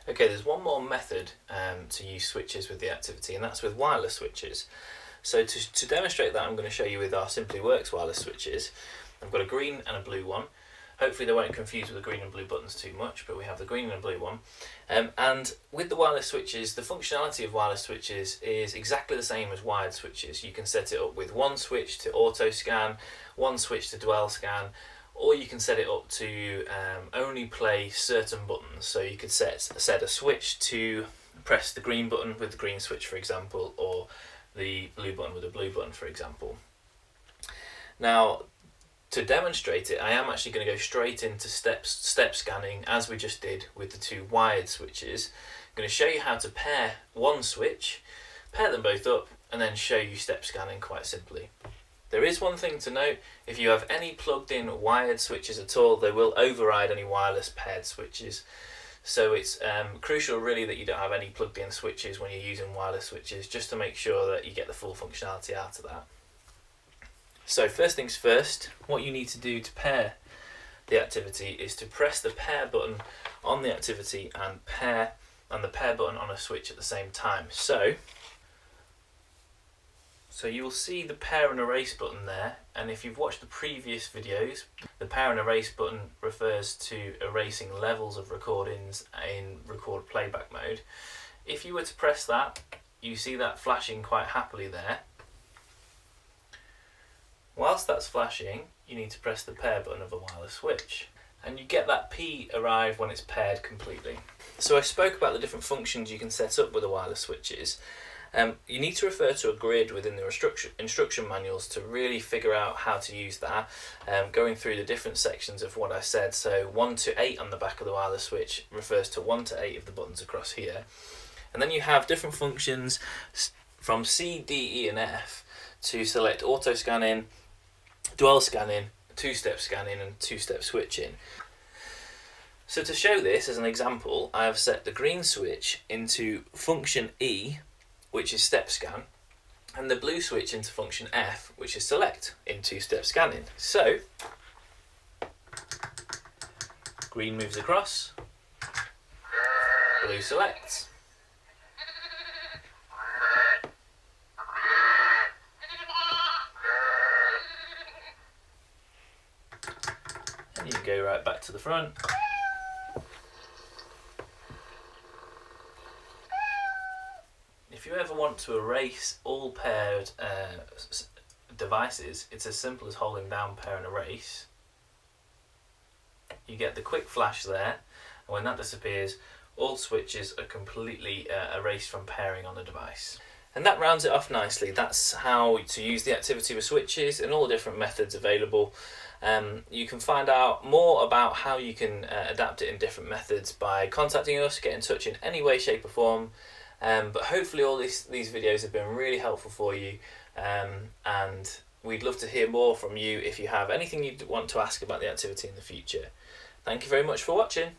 Okay, there's one more method to use switches with the activity, and that's with wireless switches. So to demonstrate that, I'm going to show you with our SimplyWorks Wireless switches. I've got a green and a blue one. Hopefully they won't confuse with the green and blue buttons too much, but we have the green and blue one. And with the wireless switches, the functionality of wireless switches is exactly the same as wired switches. You can set it up with one switch to auto scan, one switch to dwell scan, or you can set it up to only play certain buttons. So you could set a switch to press the green button with the green switch, for example, or the blue button with the blue button, for example. Now, to demonstrate it, I am actually going to go straight into step scanning as we just did with the two wired switches. I'm going to show you how to pair one switch, pair them both up, and then show you step scanning quite simply. There is one thing to note: if you have any plugged in wired switches at all, they will override any wireless paired switches. So it's crucial really that you don't have any plugged in switches when you're using wireless switches, just to make sure that you get the full functionality out of that. So first things first, what you need to do to pair the activity is to press the pair button on the activity and the pair button on a switch at the same time. So you will see the pair and erase button there, and if you've watched the previous videos, the pair and erase button refers to erasing levels of recordings in record playback mode. If you were to press that, you see that flashing quite happily there. Whilst that's flashing, you need to press the pair button of a wireless switch, and you get that P arrive when it's paired completely. So I spoke about the different functions you can set up with the wireless switches. You need to refer to a grid within the instruction manuals to really figure out how to use that, going through the different sections of what I said. So 1 to 8 on the back of the wireless switch refers to 1 to 8 of the buttons across here. And then you have different functions from C, D, E and F to select auto scanning, dwell scanning, two-step scanning and two-step switching. So to show this as an example, I have set the green switch into function E, which is step scan, and the blue switch into function F, which is select in two-step scanning. So green moves across, blue selects. And you can go right back to the front. If you ever want to erase all paired devices, it's as simple as holding down pair and erase. You get the quick flash there, and when that disappears, all switches are completely erased from pairing on the device. And that rounds it off nicely. That's how to use the activity with switches and all the different methods available. You can find out more about how you can adapt it in different methods by contacting us, get in touch in any way, shape or form. But hopefully all these videos have been really helpful for you, and we'd love to hear more from you if you have anything you want to ask about the activity in the future. Thank you very much for watching.